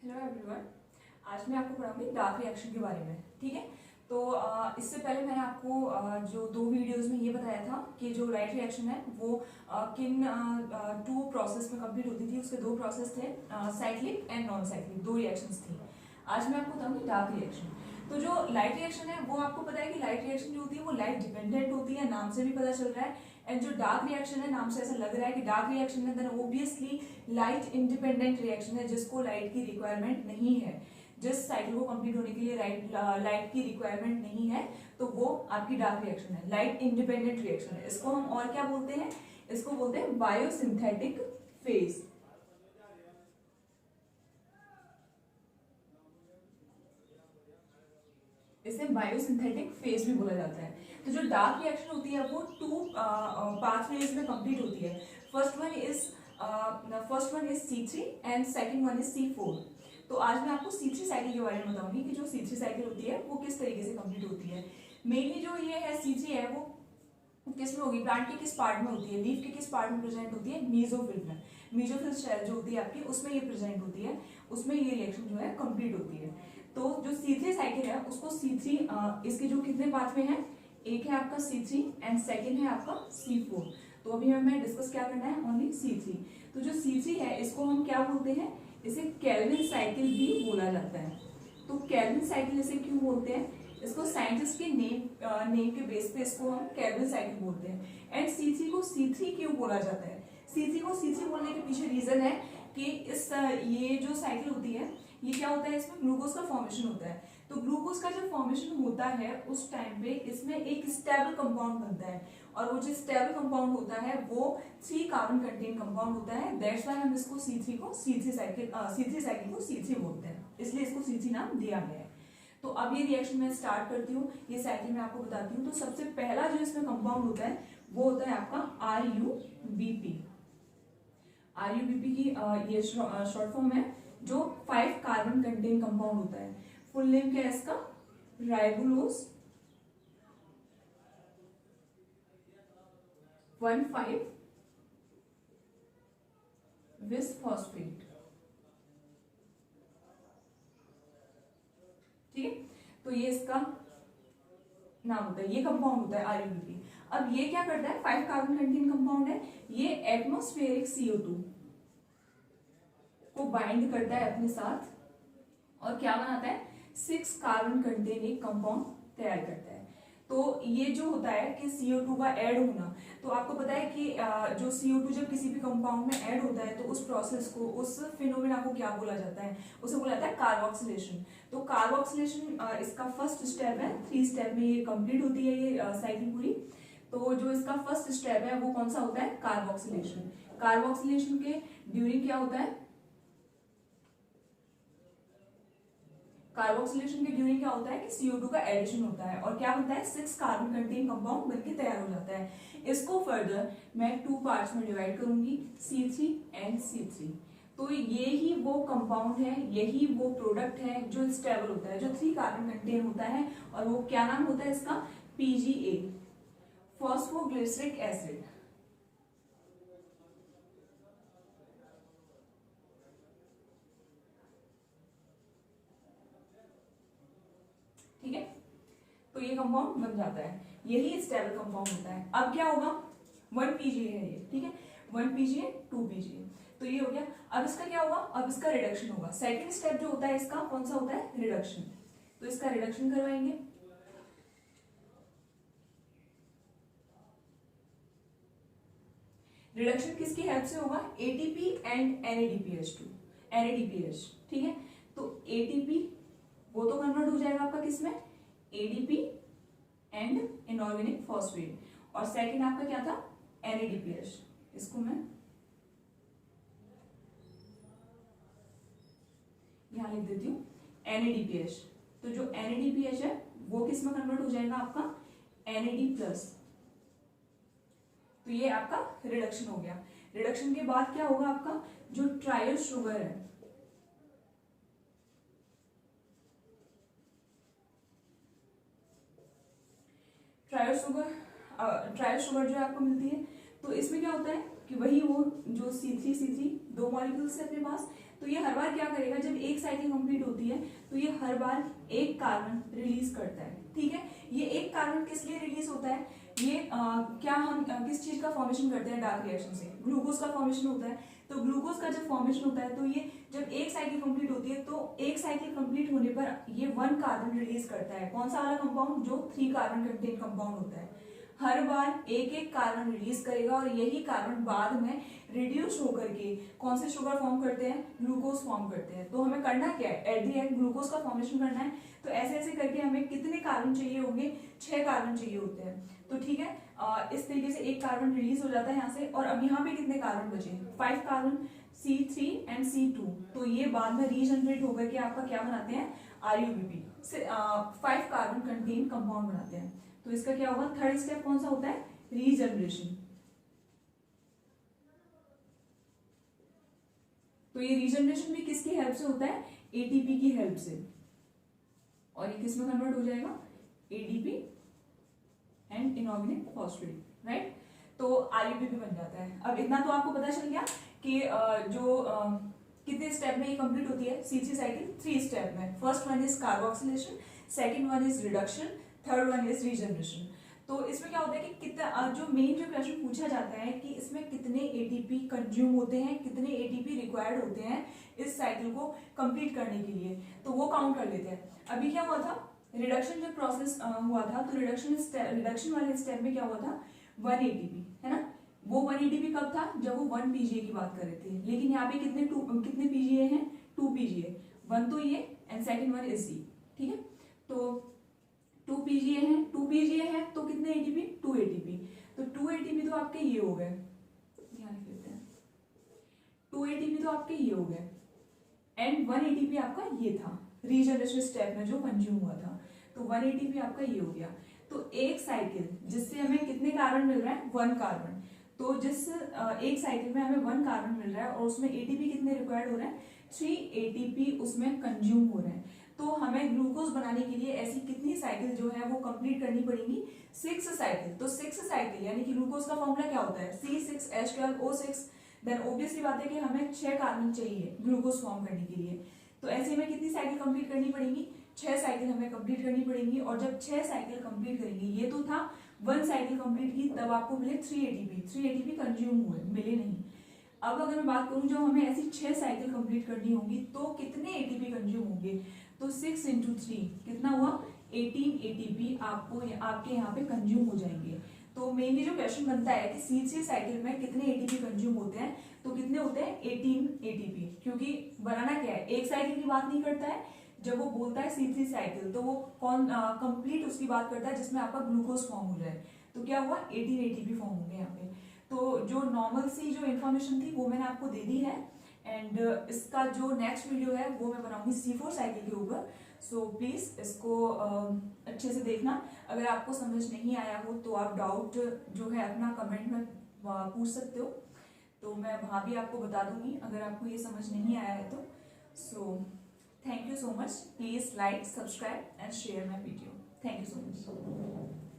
Hello everyone. आज मैं आपको पढ़ाऊंगी डार्क रिएक्शन के बारे में। ठीक है, तो इससे पहले मैंने आपको जो दो वीडियोस में ये बताया था कि जो लाइट रिएक्शन है वो किन टू प्रोसेस में कंप्लीट होती थी। उसके दो प्रोसेस थे, साइक्लिक एंड नॉन साइक्लिक, दो रिएक्शंस थी। आज मैं आपको बताऊंगी डार्क रिएक्शन। तो जो लाइट रिएक्शन है वो आपको पता है कि लाइट रिएक्शन जो होती है वो लाइट डिपेंडेंट होती है, नाम से भी पता चल रहा है। एंड जो डार्क रिएक्शन है, नाम से ऐसा लग रहा है कि डार्क रिएक्शन है, then obviously light independent reaction है, जिसको लाइट की रिक्वायरमेंट नहीं है। जिस साइकिल को कंप्लीट होने के लिए लाइट की रिक्वायरमेंट नहीं है, तो वो आपकी डार्क रिएक्शन है, लाइट इंडिपेंडेंट रिएक्शन है। इसको हम और क्या बोलते हैं? इसको बोलते हैं बायोसिंथेटिक फेज। इसे बायोसिंथेटिक फेज भी बोला जाता है। तो जो डार्क रिएक्शन होती है वो टू पाथवेज में कंप्लीट होती है। First one is C3 and second one is C4। तो आज मैं आपको C3 साइकिल के बारे में बताऊंगी कि जो C3 साइकिल होती है वो किस तरीके से कंप्लीट होती है। मेनली जो ये है C3 है वो किस में होगी, प्लांट के किस पार्ट में होती है, लीफ के किस पार्ट में प्रेजेंट होती है, मीजोफिल में। मीजोफिल सेल जो होती है आपकी, उसमें ये प्रेजेंट होती है, उसमें ये रिएक्शन जो है कंप्लीट होती है। तो जो C3 साइकिल है उसको C3 इसके जो कितने पाथवे हैं, एक है आपका C3 एंड सेकेंड है आपका C4। तो अभी हमें डिस्कस क्या करना है, ओनली C3। तो जो C3 है इसको हम क्या बोलते हैं, इसे केल्विन साइकिल भी बोला जाता है। तो केल्विन साइकिल इसे क्यों बोलते हैं, इसको साइंटिस्ट के नेम के बेस पे इसको हम केल्विन साइकिल बोलते हैं। एंड C3 को C3 क्यों बोला जाता है? C3 को C3 बोलने के पीछे रीजन है कि ये जो साइकिल होती है ये क्या होता है, इसमें ग्लूकोज का फॉर्मेशन होता है। तो ग्लूकोज का जब फॉर्मेशन होता है उस टाइम पे इसमें एक स्टेबल कंपाउंड बनता है, और वो जो स्टेबल कंपाउंड होता है वो 3 कार्बन कंटेन कंपाउंड होता है। दैट्स व्हाई हम इसको C3 साइकिल को C3 बोलते हैं, इसलिए इसको C3 नाम दिया गया है। तो अब ये रिएक्शन मैं स्टार्ट करती हूँ, ये साइकिल मैं आपको बताती हूँ। तो सबसे पहला जो इसमें कंपाउंड होता है वो होता है आपका RuBp। RuBp की ये शॉर्ट फॉर्म है, जो 5 कार्बन कंटेन कंपाउंड होता है। फुल नेम क्या है इसका, राइबोलोज 1,5 बिसफॉस्फेट। ठीक है, तो ये इसका नाम होता है, ये कंपाउंड होता है RuBp। अब ये क्या करता है, 5 कार्बन कंटेन कंपाउंड है, ये एटमॉस्फेरिक CO2 को बाइंड करता है अपने साथ और क्या बनाता है, 6 कार्बन कंटेन एक कंपाउंड तैयार करता है। तो ये जो होता है कि CO2 का ऐड होना, तो आपको पता है कि जो CO2 जब किसी भी कंपाउंड में ऐड होता है तो उस प्रोसेस को, उस फिनोमेना को क्या बोला जाता है, उसे बोला जाता है कार्बोक्सिलेशन। तो कार्बोक्सिलेशन इसका फर्स्ट स्टेप है, 3 स्टेप में ये कंप्लीट होती है ये साइकिल पूरी। तो जो इसका फर्स्ट स्टेप है वो कौन सा होता है, कार्बोक्सिलेशन। कार्बोक्सिलेशन के ड्यूरिंग क्या होता है, कार्बोक्सिलेशन के ड्यूरिंग क्या होता है कि CO2 का एडिशन होता है और क्या बनता है, 6 कार्बन कंटेन कंपाउंड बनके तैयार हो जाता है। इसको फर्दर मैं 2 पार्ट्स में डिवाइड करूंगी, C3 एंड C3। तो ये ही वो कंपाउंड है, यही वो प्रोडक्ट है जो स्टेबल होता है, जो 3 कार्बन कंटेन होता है, और वो क्या नाम होता है इसका, PGA, फॉस्फोग्लिसरिक एसिड। ठीक है, तो ये कंपाउंड बन जाता है, यही स्टेबल कंपाउंड होता है। अब क्या होगा, 1 PGA है ये, ठीक है, 1 PGA 2 PGA, तो ये हो गया। अब इसका क्या होगा, अब इसका रिडक्शन होगा। सेकंड स्टेप जो होता है इसका कौन सा होता है, रिडक्शन। तो इसका रिडक्शन करवाएंगे। रिडक्शन किसकी हेल्प से होगा, ATP एंड NADPH। ठीक है, तो ATP वो तो कन्वर्ट हो जाएगा आपका किसमें, ADP एंड इनऑर्गेनिक फॉस्फेट, और सेकंड आपका क्या था, NADPH। इसको मैं यहां लिख देती हूँ, NADPH। तो जो NADPH है वो किस में कन्वर्ट हो जाएगा आपका, NAD+। तो ये आपका रिडक्शन हो गया। रिडक्शन के बाद क्या होगा, आपका जो ट्रायल शुगर है, ट्रायल शुगर जो आपको मिलती है, तो इसमें क्या होता है कि वही वो जो C3 दो मॉलिक्यूल्स है अपने पास, तो ये हर बार क्या करेगा, जब एक साइकिल कंप्लीट होती है तो ये हर बार एक कार्बन रिलीज करता है, ठीक है। ये एक कार्बन किस लिए रिलीज होता है, ये क्या हम किस चीज का फॉर्मेशन करते हैं डार्क रिएक्शन से, ग्लूकोज का फॉर्मेशन होता है। तो ग्लूकोज का जब फॉर्मेशन होता है तो ये जब एक साइकिल कंप्लीट होती है तो एक साइकिल कंप्लीट होने पर ये 1 कार्बन रिलीज करता है। कौन सा वाला कंपाउंड, जो 3 कार्बन कंटेन कंपाउंड होता है। हर बार एक एक कार्बन रिलीज करेगा और यही कार्बन बाद में रिड्यूस होकर के कौन से शुगर फॉर्म करते हैं, ग्लूकोज फॉर्म करते हैं। तो हमें करना क्या है, एट द एंड ग्लूकोज का फॉर्मेशन करना है। तो ऐसे ऐसे करके हमें कितने कार्बन चाहिए होंगे, 6 कार्बन चाहिए होते हैं। तो ठीक है, इस तरीके से एक कार्बन रिलीज हो जाता है यहाँ से। और अब यहाँ पे कितने कार्बन बचे, 5 कार्बन, C3 एंड C2। तो ये बाद में रीजनरेट होकर के आपका क्या बनाते हैं, RUBP से 5 कार्बन कंटेन कंपाउंड बनाते हैं। तो इसका क्या होगा, थर्ड स्टेप कौन सा होता है, रीजनरेशन। तो ये रीजनरेशन भी किसकी हेल्प से होता है, ATP की हेल्प से। और ये किस में कन्वर्ट हो जाएगा, ADP and inorganic phosphate, right. तो RUBP बन जाता है। अब इतना तो आपको पता चल गया कि कितने स्टेप में ये कंप्लीट होती है C3 साइकिल, 3 स्टेप में। First one is carboxylation, second one is reduction, third one is regeneration. तो इसमें क्या होता है कि कितना जो मेन जो क्वेश्चन पूछा जाता है कि इसमें कितने ATP कंज्यूम होते हैं, कितने ATP रिक्वायर्ड होते हैं इस साइकिल को कंप्लीट करने के लिए, तो वो काउंट कर लेते हैं। अभी क्या हुआ था, रिडक्शन जब प्रोसेस हुआ था तो रिडक्शन वाले स्टेप में क्या हुआ था, 1 ATP, है ना। वो 1 ATP कब था, जब वो 1 PGA की बात कर रहे थे। लेकिन यहाँ पे कितने PGA हैं, 2 PGA, 1 तो ये and second one is C, ठीक है। तो 2 PGA है, 2 PGA है तो कितने ATP, 2 ATP। तो 2 ATP तो आपके ये हो गए, ध्यान लिख लेते हैं, 2 ATP तो आपके ये हो गए एंड 1 ATP आपका ये था रीजनरेशन स्टेप में जो कंज्यूम हुआ था। तो 1 ATP आपका ये हो गया। तो एक साइकिल जिससे हमें कितने कार्बन मिल रहा है, 1 कार्बन। तो जिस एक साइकिल में हमें 1 कार्बन मिल रहा है और उसमें ATP कितने रिक्वायर्ड हो रहे हैं, 3 ATP उसमें कंज्यूम हो रहे हैं। तो हमें ग्लूकोज बनाने के लिए ऐसी कितनी साइकिल जो है वो कंप्लीट करनी पड़ेगी, 6 साइकिल। तो 6 साइकिल यानी कि ग्लूकोज का फॉर्मूला क्या होता है, C6H12O6। देन ऑब्वियसली बात है कि हमें 6 कार्बन चाहिए ग्लूकोज फॉर्म करने के लिए। तो ऐसे में कितनी साइकिल कंप्लीट करनी पड़ेगी, 6 साइकिल हमें कंप्लीट करनी पड़ेगी। और जब 6 साइकिल कंप्लीट करेंगे, ये तो था 1 साइकिल कंप्लीट की, तब आपको मिले 3 ATP कंज्यूम हुए, मिले नहीं। अब अगर मैं बात करूं जब हमें ऐसी 6 साइकिल कंप्लीट करनी होगी तो कितने ATP कंज्यूम होंगे, तो 6 × 3 कितना हुआ, 18 ATP आपके यहाँ पे कंज्यूम हो जाएंगे। तो मेनली जो क्वेश्चन बनता है कि C3 साइकिल में कितने ATP कंज्यूम होते हैं, तो कितने होते हैं, 18 ATP। क्योंकि बनाना क्या है, एक साइकिल की बात नहीं करता है। जब वो बोलता है C3 साइकिल तो वो कंप्लीट उसकी बात करता है जिसमें आपका ग्लूकोज फॉर्म हो जाए। तो क्या हुआ, 18 ATP फॉर्म होंगे यहाँ पे। तो जो नॉर्मल सी जो इन्फॉर्मेशन थी वो मैंने आपको दे दी है। एंड इसका जो नेक्स्ट वीडियो है वो मैं बनाऊंगी C4 साइकिल के ऊपर। सो प्लीज इसको अच्छे से देखना। अगर आपको समझ नहीं आया हो तो आप डाउट जो है अपना कमेंट में पूछ सकते हो, तो मैं वहाँ भी आपको बता दूंगी अगर आपको ये समझ नहीं आया है तो। So thank you so much, please like, subscribe and share my video. Thank you so much.